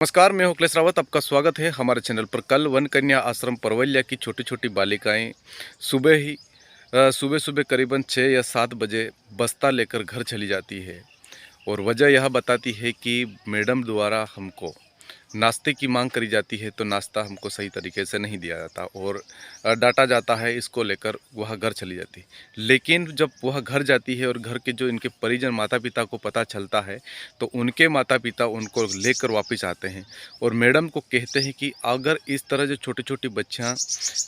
नमस्कार, मैं हूं अखिलेश रावत। आपका स्वागत है हमारे चैनल पर। कल वन कन्या आश्रम परवैया की छोटी छोटी बालिकाएं सुबह सुबह करीबन 6 या 7 बजे बस्ता लेकर घर चली जाती है और वजह यह बताती है कि मैडम द्वारा हमको नाश्ते की मांग करी जाती है तो नाश्ता हमको सही तरीके से नहीं दिया जाता और डांटा जाता है। इसको लेकर वह घर चली जाती है। लेकिन जब वह घर जाती है और घर के जो इनके परिजन माता पिता को पता चलता है तो उनके माता पिता उनको लेकर वापस आते हैं और मैडम को कहते हैं कि अगर इस तरह जो छोटी छोटी बच्चियाँ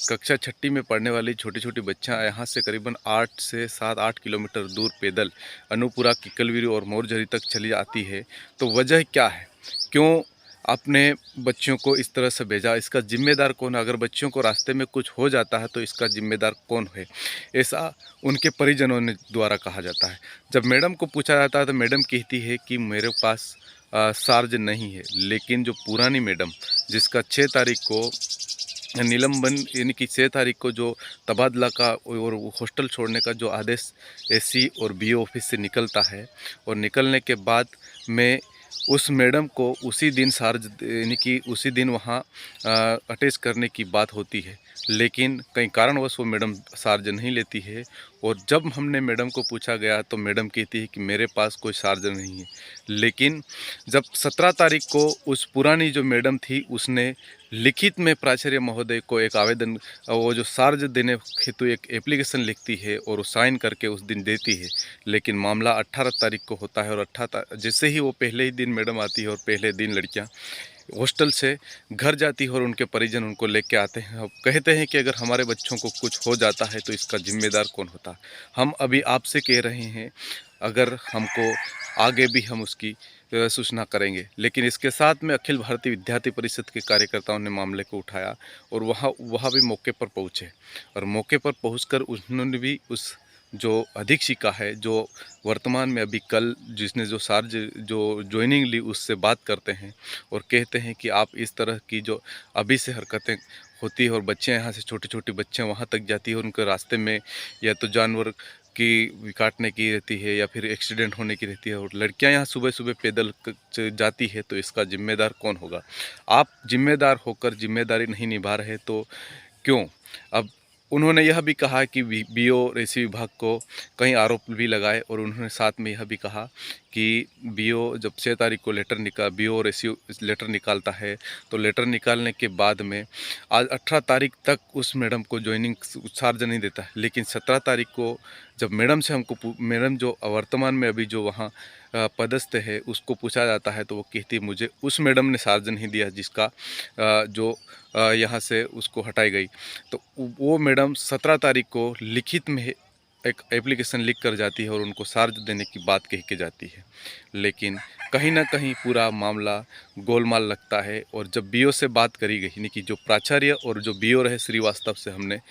कक्षा छठी में पढ़ने वाली छोटी छोटी बच्चियाँ यहाँ से करीबन 8 से 7-8 किलोमीटर दूर पैदल अनूपुरा, किकलवीरी और मोरझरी तक चली आती है तो वजह क्या है, क्यों अपने बच्चों को इस तरह से भेजा, इसका जिम्मेदार कौन है? अगर बच्चों को रास्ते में कुछ हो जाता है तो इसका जिम्मेदार कौन है, ऐसा उनके परिजनों ने द्वारा कहा जाता है। जब मैडम को पूछा जाता है तो मैडम कहती है कि मेरे पास चार्ज नहीं है। लेकिन जो पुरानी मैडम जिसका 6 तारीख को निलंबन यानी कि 6 तारीख को जो तबादला का और हॉस्टल छोड़ने का जो आदेश एससी और बीओ ऑफिस से निकलता है और निकलने के बाद में उस मैडम को उसी दिन चार्ज यानी कि उसी दिन वहाँ अटैच करने की बात होती है। लेकिन कई कारणवश वो मैडम चार्ज नहीं लेती है और जब हमने मैडम को पूछा गया तो मैडम कहती है कि मेरे पास कोई चार्ज नहीं है। लेकिन जब 17 तारीख को उस पुरानी जो मैडम थी उसने लिखित में प्राचार्य महोदय को एक आवेदन, वो जो चार्ज देने हेतु एक एप्लीकेशन लिखती है और वो साइन करके उस दिन देती है। लेकिन मामला 18 तारीख को होता है और 18 जैसे ही वो पहले ही दिन मैडम आती है और पहले दिन लड़कियां हॉस्टल से घर जाती है और उनके परिजन उनको लेके आते हैं। अब कहते हैं कि अगर हमारे बच्चों को कुछ हो जाता है तो इसका जिम्मेदार कौन होता। हम अभी आपसे कह रहे हैं, अगर हमको आगे भी हम उसकी सूचना करेंगे। लेकिन इसके साथ में अखिल भारतीय विद्यार्थी परिषद के कार्यकर्ताओं ने मामले को उठाया और वहाँ भी मौके पर पहुँचे और मौके पर पहुँचकर उन्होंने भी उस जो अधीक्षिका है, जो वर्तमान में अभी कल जिसने जो चार्ज जो ज्वाइनिंग ली, उससे बात करते हैं और कहते हैं कि आप इस तरह की जो अभी से हरकतें होती है और बच्चे यहाँ से छोटी छोटी बच्चियाँ वहाँ तक जाती है और उनके रास्ते में या तो जानवर की काटने की रहती है या फिर एक्सीडेंट होने की रहती है और लड़कियां यहाँ सुबह सुबह पैदल जाती है तो इसका जिम्मेदार कौन होगा? आप जिम्मेदार होकर जिम्मेदारी नहीं निभा रहे तो क्यों? अब उन्होंने यह भी कहा कि बीओ रेसी विभाग को कई आरोप भी लगाए और उन्होंने साथ में यह भी कहा कि बीओ जब 6 तारीख को बीओ रेसी लेटर निकालता है तो लेटर निकालने के बाद में आज 18 तारीख तक उस मैडम को ज्वाइनिंग चार्ज नहीं देता है। लेकिन 17 तारीख को जब मैडम से मैडम जो वर्तमान में अभी जो वहाँ पदस्थ है उसको पूछा जाता है तो वो कहती है मुझे उस मैडम ने चार्ज नहीं दिया जिसका जो यहाँ से उसको हटाई गई। तो वो मैडम 17 तारीख को लिखित में एक एप्लीकेशन लिख कर जाती है और उनको चार्ज देने की बात कह के जाती है। लेकिन कहीं ना कहीं पूरा मामला गोलमाल लगता है और जब बीओ से बात करी गई, यानी कि जो प्राचार्य और जो बीओ रहे श्रीवास्तव से हमने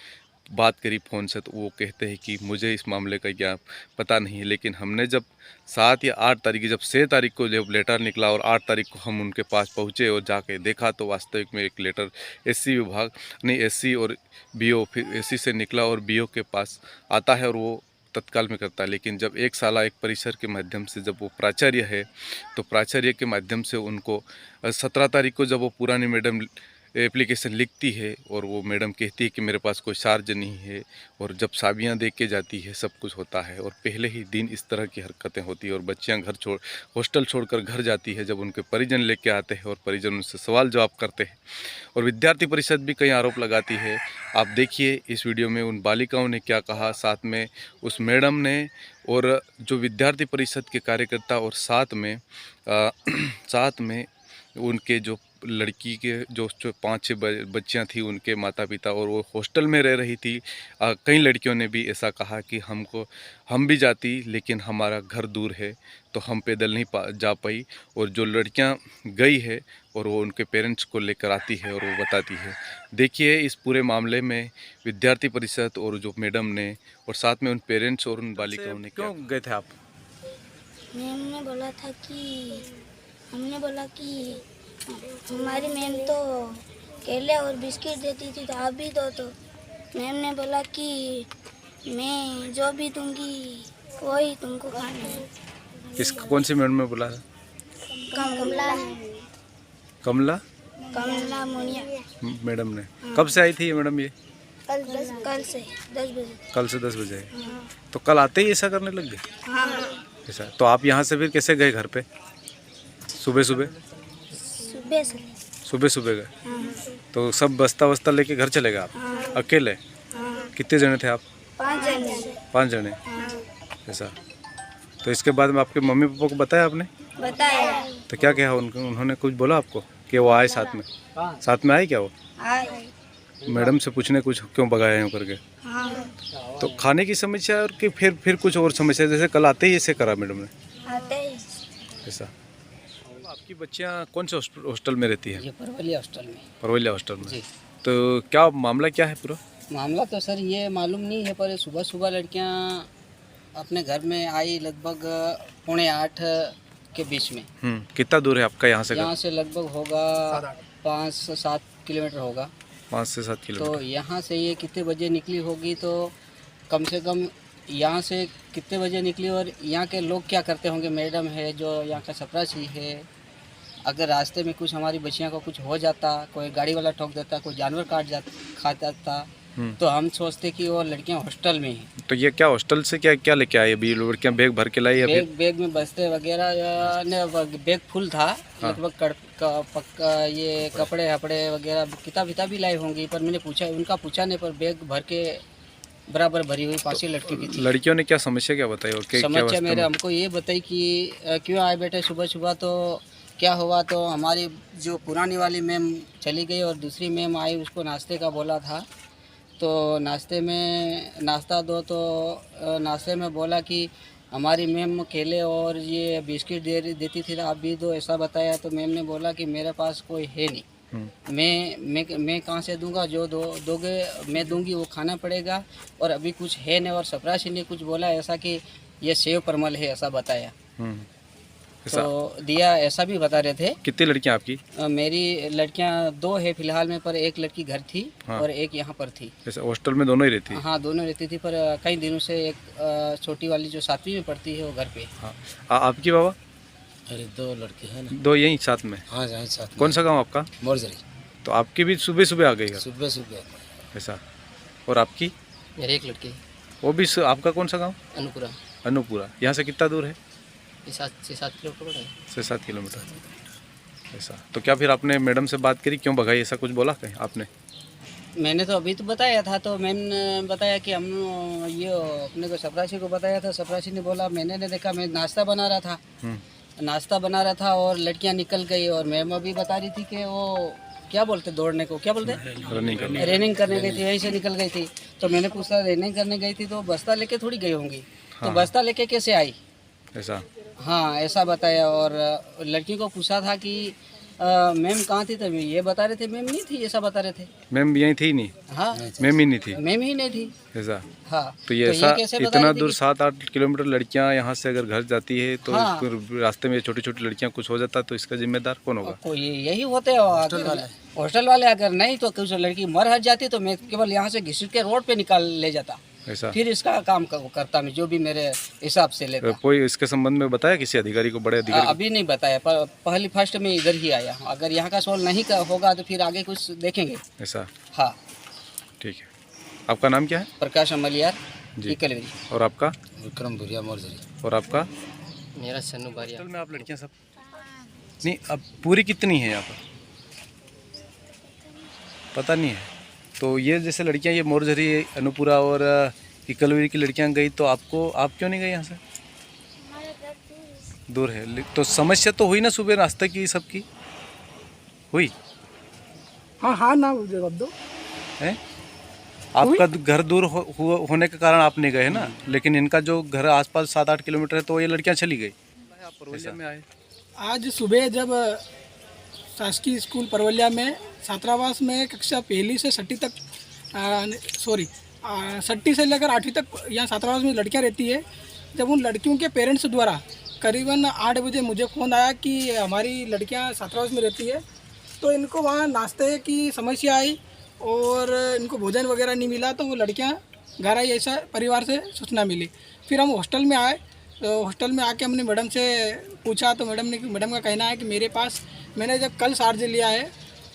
बात करी फ़ोन से, तो वो कहते हैं कि मुझे इस मामले का क्या पता नहीं है। लेकिन हमने जब 7 या 8 तारीख जब 6 तारीख को जब लेटर निकला और 8 तारीख को हम उनके पास पहुँचे और जाके देखा तो वास्तविक में एक लेटर एससी विभाग नहीं एससी और बीओ फिर एससी से निकला और बीओ के पास आता है और वो तत्काल में करता है। लेकिन जब एक साला एक परिसर के माध्यम से जब वो प्राचार्य है तो प्राचार्य के माध्यम से उनको 17 तारीख को जब वो पुरानी मैडम एप्लीकेशन लिखती है और वो मैडम कहती है कि मेरे पास कोई चार्ज नहीं है और जब चाबियाँ दे के जाती है सब कुछ होता है और पहले ही दिन इस तरह की हरकतें होती है और बच्चियाँ हॉस्टल छोड़कर घर जाती है। जब उनके परिजन लेके आते हैं और परिजन उनसे सवाल जवाब करते हैं और विद्यार्थी परिषद भी कई आरोप लगाती है। आप देखिए इस वीडियो में उन बालिकाओं ने क्या कहा, साथ में उस मैडम ने और जो विद्यार्थी परिषद के कार्यकर्ता और साथ में उनके जो लड़की के जो 5-6 बच्चियाँ थी उनके माता पिता और वो हॉस्टल में रह रही थी। कई लड़कियों ने भी ऐसा कहा कि हम भी जाती लेकिन हमारा घर दूर है तो हम पैदल नहीं जा पाई। और जो लड़कियां गई है और वो उनके पेरेंट्स को लेकर आती है और वो बताती है। देखिए इस पूरे मामले में विद्यार्थी परिषद और जो मैडम ने और साथ में उन पेरेंट्स और उन बालिकाओं ने क्यों गए थे आप? हमने बोला कि हमारी मैम तो केले और बिस्किट देती थी तो आप भी दो। तो मैम ने बोला कि मैं जो भी दूंगी वही तुमको खाना है। कौन सी मैडम ने बोला था? कमला कमला मुनिया। मैडम ने कब से आई थी ये मैडम ये? कल से 10 बजे। कल से 10 बजे आई। हाँ तो कल आते ही ऐसा करने लग गए? हाँ। ऐसा तो आप यहाँ से फिर कैसे गए घर पे? सुबह सुबह सुबह से। सुबह सुबह गए? हाँ तो सब बस्ता वस्ता लेके घर चले गए आप हाँ अकेले? हाँ। कितने जने थे आप? 5 जने। 5 जने। हाँ ऐसा तो इसके बाद में आपके मम्मी पापा को बताया आपने? बताया। तो क्या कहा उन्होंने कुछ बोला आपको कि वो आए साथ में? साथ में आए क्या वो? आए। मैडम से पूछने कुछ क्यों भगाया यूँ करके? हाँ तो खाने की समस्या और कि फिर कुछ और समस्या जैसे कल आते ही ऐसे करा मैडम ने? आते ही। ऐसा। आपकी बच्चियाँ कौन से हॉस्टल में रहती है? ये परवलिया हॉस्टल में। परवलिया हॉस्टल में। जी। तो क्या मामला क्या है पूरा? मामला तो सर ये मालूम नहीं है, पर सुबह सुबह लड़कियां अपने घर में आई लगभग 7:45 के बीच में। कितना दूर है आपका यहाँ से? यहाँ से लगभग होगा 5 से 7 किलोमीटर होगा। 5 से 7 किलोमीटर। तो यहाँ से ये कितने बजे निकली होगी, तो कम से कम यहाँ से कितने बजे निकली, और यहाँ के लोग क्या करते होंगे, मैडम है जो यहाँ का चपरासी है, अगर रास्ते में कुछ हमारी बच्चियों को कुछ हो जाता, कोई गाड़ी वाला ठोक देता, कोई जानवर खा जाता, तो हम सोचते कि वो लड़कियां हॉस्टल में हैं। तो ये क्या हॉस्टल से क्या लेके आए? अभी लड़कियां बैग भर के लाई या फिर? बैग में बस्ते वगैरह ने, बैग फुल था लगभग। ये कपड़े वगैरह किताब भी लाई होंगी, पर मैंने उनका पूछाने पर बैग भर के बराबर भरी हुई 5 लड़कियों की थी। लड़कियों ने क्या समस्या क्या बताई? और समस्या मेरे हमको ये बताई कि क्यों आए बेटे सुबह सुबह, तो क्या हुआ, तो हमारी जो पुरानी वाली मैम चली गई और दूसरी मैम आई, उसको नाश्ते का बोला था, तो नाश्ते में नाश्ता दो, तो नाश्ते में बोला कि हमारी मैम केले और ये बिस्किट देती थी, आप भी दो, ऐसा बताया। तो मैम ने बोला कि मेरे पास कोई है नहीं, मैं कहाँ से दूंगा, जो दोगे मैं दूंगी, वो खाना पड़ेगा, और अभी कुछ है नहीं। और चपरासी ने कुछ बोला ऐसा कि ये सेव परमल है, ऐसा बताया। तो दिया, ऐसा भी बता रहे थे। कितनी लड़कियां आपकी? मेरी लड़कियां 2 है फिलहाल में, पर एक लड़की घर थी। हाँ। और एक यहाँ पर थी। ऐसा हॉस्टल में दोनों ही रहती? हाँ दोनों रहती थी, पर कई दिनों से एक छोटी वाली जो 7वीं में पढ़ती है वो घर पे। हाँ। आपकी बाबा? अरे 2 लड़के हैं ना। 2 यहीं साथ में? हाँ यहीं साथ में। कौन सा गाँव आपका? मोरजरी। तो आपकी भी सुबह सुबह आ गई? सुबह सुबह। ऐसा। और आपकी? मेरी एक लड़की। वो भी आपका कौन सा गाँव? अनुपुरा। अनुपुरा। यहाँ से कितना दूर है? 7 किलोमीटर। 6-7 किलोमीटर। ऐसा। तो क्या फिर आपने मैडम से बात करी, क्यों भगाई, ऐसा कुछ बोला कहीं आपने? मैंने तो अभी तो बताया था, तो मैम ने बताया कि हम ये अपने को चपरासी को बताया था। चपरासी ने बोला, मैंने नहीं देखा, मैं नाश्ता बना रहा था और लड़कियां निकल गई, और मैम अभी बता रही थी कि वो क्या बोलते, दौड़ने को क्या बोलते, रनिंग करने गई थी, यहीं से निकल गई थी। तो मैंने पूछा रनिंग करने गई थी तो बस्ता लेके थोड़ी गई होंगी, तो बस्ता लेके कैसे आई, ऐसा। हाँ ऐसा बताया। और लड़की को पूछा था कि मैम कहाँ थी, तभी ये बता रहे थे मैम नहीं थी, ऐसा बता रहे थे। मैम यहीं थी नहीं? हाँ मैम ही नहीं थी। मैम ही नहीं थी, ऐसा। हाँ तो ये ऐसा इतना दूर 7-8 किलोमीटर लड़कियाँ यहाँ से अगर घर जाती है तो हाँ। रास्ते में छोटी छोटी लड़कियाँ कुछ हो जाता तो इसका जिम्मेदार कौन होगा? कोई यही होते हॉस्टल वाले। अगर नहीं तो कुछ लड़की मर हट जाती तो मैं केवल यहाँ से घिसट के रोड पे निकाल ले जाता, ऐसा। फिर इसका काम करता मैं, जो भी मेरे हिसाब से लेता। कोई इसके संबंध में बताया किसी अधिकारी को, बड़े अधिकारी? अभी नहीं बताया, पर फर्स्ट में इधर ही आया। अगर यहाँ का सोल्व नहीं होगा तो फिर आगे कुछ देखेंगे, ऐसा। हाँ ठीक है। आपका नाम क्या है? प्रकाश अमलियार जी। और आपका? विक्रम भुरिया मोरजरी। और आपका? मेरा सन्नू बारिया। में आप लड़कियाँ सब नहीं, अब पूरी कितनी है यहाँ पर पता नहीं है। तो ये जैसे लड़कियां, ये मोरजरी, अनुपुरा और इकलवी की लड़कियां गई, तो आप क्यों नहीं गए यहाँ से? दूर है तो समस्या तो हुई ना, सुबह नाश्ते की सबकी हुई? हाँ ना जवाब दो है। आपका घर दूर होने के कारण आप नहीं गए ना, लेकिन इनका जो घर आसपास 7-8 किलोमीटर है तो ये लड़कियां चली गई। आप परवलिया में आए आज सुबह, जब शासकीय स्कूल परवलिया में छात्रावास में कक्षा 1 से 6वीं तक, छठी से लेकर 8वीं तक यहाँ छात्रावास में लड़कियाँ रहती है। जब उन लड़कियों के पेरेंट्स द्वारा करीबन 8 बजे मुझे फ़ोन आया कि हमारी लड़कियाँ छात्रावास में रहती है, तो इनको वहाँ नाश्ते की समस्या आई और इनको भोजन वगैरह नहीं मिला, तो वो लड़कियाँ घर आई, ऐसा परिवार से सूचना मिली। फिर हम हॉस्टल में आए तो हॉस्टल में आके हमने मैडम से पूछा तो मैडम का कहना है कि मेरे पास मैंने जब कल चार्ज लिया है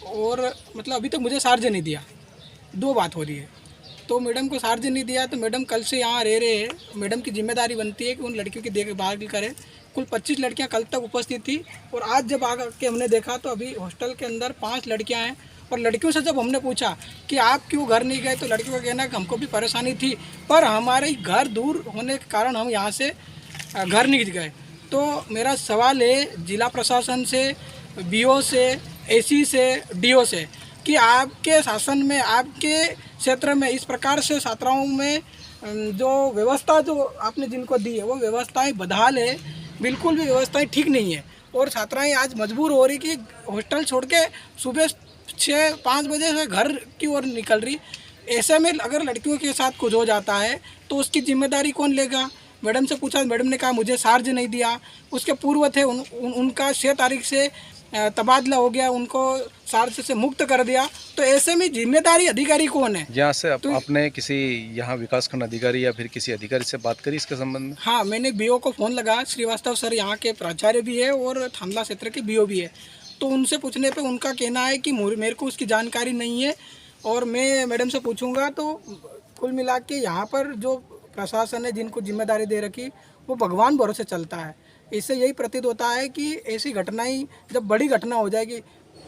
और मतलब अभी तक मुझे चार्ज नहीं दिया। 2 बात हो रही है। तो मैडम को चार्ज नहीं दिया तो मैडम कल से यहाँ रह रहे हैं। मैडम की जिम्मेदारी बनती है कि उन लड़कियों की देखभाल करें। कुल 25 लड़कियाँ कल तक उपस्थित थी और आज जब आके हमने देखा तो अभी हॉस्टल के अंदर 5 लड़कियाँ हैं। और लड़कियों से जब हमने पूछा कि आप क्यों घर नहीं गए तो लड़कियों का कहना है कि हमको भी परेशानी थी, पर हमारे घर दूर होने के कारण हम यहाँ से घर नहीं गए। तो मेरा सवाल है जिला प्रशासन से, बीओ से, एसी से, डीओ से कि आपके शासन में, आपके क्षेत्र में इस प्रकार से छात्राओं में जो व्यवस्था जो आपने जिनको दी है वो व्यवस्थाएं बदहाल है, बिल्कुल भी व्यवस्थाएं ठीक नहीं है। और छात्राएं आज मजबूर हो रही कि हॉस्टल छोड़ के सुबह 6-5 बजे से घर की ओर निकल रही। ऐसे में अगर लड़कियों के साथ कुछ हो जाता है तो उसकी जिम्मेदारी कौन लेगा? मैडम से पूछा, मैडम ने कहा मुझे चार्ज नहीं दिया। उसके पूर्व थे उनका 6 तारीख से तबादला हो गया, उनको चार्ज से मुक्त कर दिया। तो ऐसे में जिम्मेदारी अधिकारी कौन है? यहाँ से आपने किसी यहाँ विकासखंड अधिकारी या फिर किसी अधिकारी से बात करी इसके संबंध में? हाँ, मैंने बीओ को फ़ोन लगाया। श्रीवास्तव सर यहाँ के प्राचार्य भी है और थांदला क्षेत्र के बीओ भी है। तो उनसे पूछने पे उनका कहना है कि मेरे को उसकी जानकारी नहीं है और मैं मैडम से पूछूंगा। तो कुल मिला के यहाँ पर जो प्रशासन है जिनको जिम्मेदारी दे रखी वो भगवान भरोसे चलता है। इससे यही प्रतीत होता है कि ऐसी घटनाएं जब बड़ी घटना हो जाएगी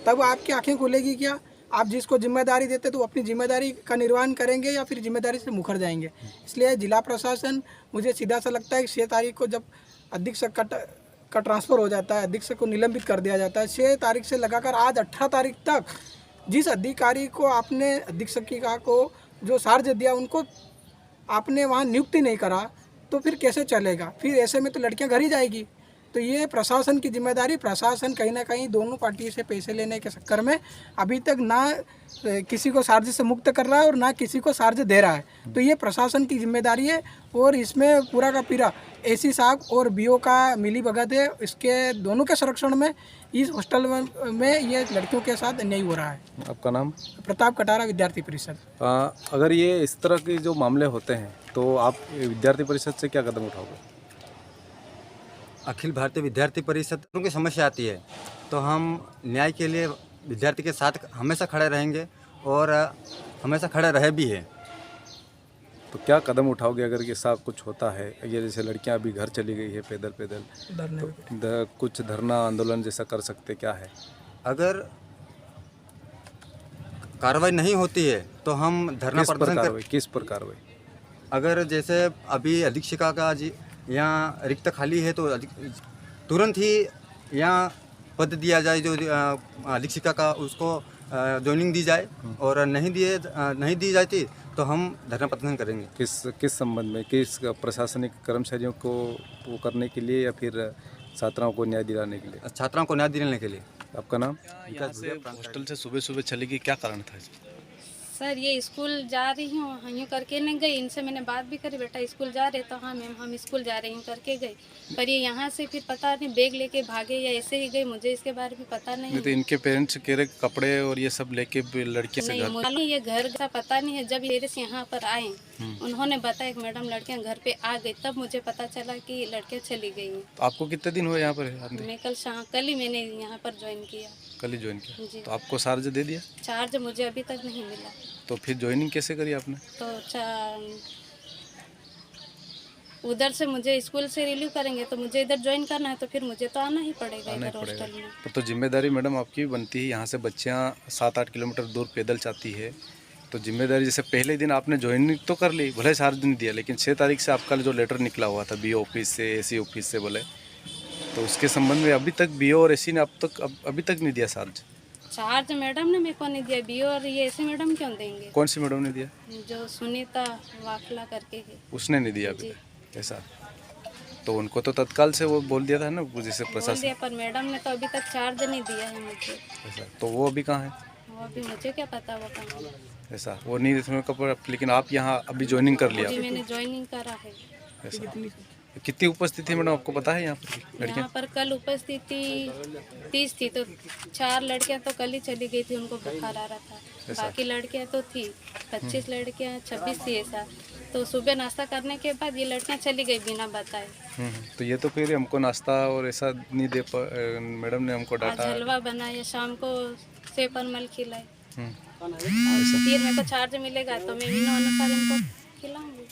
तब आपकी आंखें खुलेगी क्या? आप जिसको जिम्मेदारी देते तो अपनी जिम्मेदारी का निर्वहन करेंगे या फिर जिम्मेदारी से मुकर जाएंगे। इसलिए जिला प्रशासन, मुझे सीधा सा लगता है कि 6 तारीख को जब अधीक्षक का ट्रांसफ़र हो जाता है, अधीक्षक को निलंबित कर दिया जाता है, 6 तारीख से लगाकर आज 18 तारीख तक जिस अधिकारी को आपने, अधीक्षिका को जो चार्ज दिया उनको आपने वहाँ नियुक्ति नहीं करा तो फिर कैसे चलेगा? फिर ऐसे में तो लड़कियां घर ही जाएगी। तो ये प्रशासन की जिम्मेदारी, प्रशासन कहीं ना कहीं दोनों पार्टी से पैसे लेने के चक्कर में अभी तक ना किसी को चार्ज से मुक्त कर रहा है और ना किसी को चार्ज दे रहा है। तो ये प्रशासन की जिम्मेदारी है और इसमें पूरा का पूरा एसी साहब और बीओ का मिली भगत है। इसके दोनों के संरक्षण में इस हॉस्टल में ये लड़कियों के साथ अन्याय हो रहा है। आपका नाम? प्रताप कटारा, विद्यार्थी परिषद। अगर ये इस तरह के जो मामले होते हैं तो आप विद्यार्थी परिषद से क्या कदम उठाओगे? अखिल भारतीय विद्यार्थी परिषद की समस्या आती है तो हम न्याय के लिए विद्यार्थी के साथ हमेशा खड़े रहेंगे और हमेशा खड़े रहे भी हैं। तो क्या कदम उठाओगे अगर ये साथ कुछ होता है? ये जैसे लड़कियां अभी घर चली गई है पैदल तो कुछ धरना आंदोलन जैसा कर सकते, क्या है? अगर कार्रवाई नहीं होती है तो हम धरना प्रदर्शन किस पर कार्रवाई? अगर जैसे अभी अधीक्षिका का यहाँ रिक्त खाली है तो तुरंत ही यहाँ पद दिया जाए, जो अधीक्षिका का उसको ज्वाइनिंग दी जाए, और नहीं दी जाती तो हम धरना प्रदर्शन करेंगे। किस संबंध में? किस प्रशासनिक कर्मचारियों को वो करने के लिए या फिर छात्राओं को न्याय दिलाने के लिए? छात्राओं को न्याय दिलाने के लिए। आपका नाम? यहाँ से हॉस्टल से सुबह सुबह चली गई, क्या कारण था? सर ये स्कूल जा रही हूँ यूँ करके नहीं गई। इनसे मैंने बात भी करी, बेटा स्कूल जा रहे? तो हाँ मैम हम स्कूल जा रहे हैं करके गई। पर ये यहाँ से फिर पता नहीं बैग लेके भागे या ऐसे ही गए, मुझे इसके बारे में पता नहीं। तो इनके पेरेंट्स कह रहे कपड़े और ये सब लेके लड़के से घर? नहीं, ये घर का पता नहीं है। जब पेरेंट्स यहाँ पर आए उन्होंने बताया कि मैडम लड़कियाँ घर पे आ गई, तब मुझे पता चला कि लड़कियाँ चली गई हैं। तो आपको कितने दिन हुए यहाँ पर? मैं कल ही मैंने यहाँ पर ज्वाइन किया। कल ही ज्वाइन किया? तो आपको चार्ज दे दिया? चार्ज मुझे अभी तक नहीं मिला। तो फिर ज्वाइनिंग कैसे करी आपने? तो उधर से मुझे स्कूल से रिलीव करेंगे तो मुझे इधर ज्वाइन करना है, तो फिर मुझे तो आना ही पड़ेगा इधर हॉस्टल में। तो जिम्मेदारी मैडम आपकी भी बनती है। यहाँ से बच्चियाँ 7-8 किलोमीटर दूर पैदल जाती है, तो जिम्मेदारी जैसे पहले दिन आपने ज्वाइनिंग तो कर ली, भले चार्ज नहीं दिया, लेकिन 6 तारीख से आपका जो लेटर निकला हुआ था बीओ ऑफिस से, एसी ऑफिस से बोले, तो उसके संबंध में अभी तक बीओ और एसी ने अभी तक नहीं दिया चार्ज मैडम ने मेरे को नहीं दिया। बीओ और ये एसी मैडम क्यों देंगे? कौन सी मैडम ने दिया? जो सुनीता वाकला करके है, उसने नहीं दिया अभी तक? ऐसा तो उनको तो तत्काल से वो बोल दिया था ना, जैसे प्रशासन। पर मैडम ने तो अभी तक चार्ज नहीं दिया है मुझे। ऐसा तो वो अभी कहाँ है? वो अभी मुझे क्या पता वो कहाँ है। ऐसा वो नहीं इसमें कपड़ा, लेकिन आप यहाँ अभी ज्वाइनिंग कर लिया? जी मैंने ज्वाइनिंग करा है। ऐसा कितनी उपस्थिति है मैडम आपको पता है यहाँ पर लड़कियाँ? यहाँ पर कल उपस्थिति 30 थी, तो 4 लड़कियाँ तो कल ही चली गई थी, उनको बुखार आ रहा था। बाकी लड़कियाँ तो थी 25 लड़कियाँ, 26 थी ऐसा। तो सुबह नाश्ता करने के बाद ये लड़कियां चली गई बिना बताए। तो ये तो फिर हमको नाश्ता और ऐसा नहीं दे मैडम ने हमको आज डांटा। हलवा बनाया, शाम को सेब और मल खिलाए। हम्म, फिर मेरे को चार्ज मिलेगा तो मैं इन अनुसार इनको खिलाऊंगी।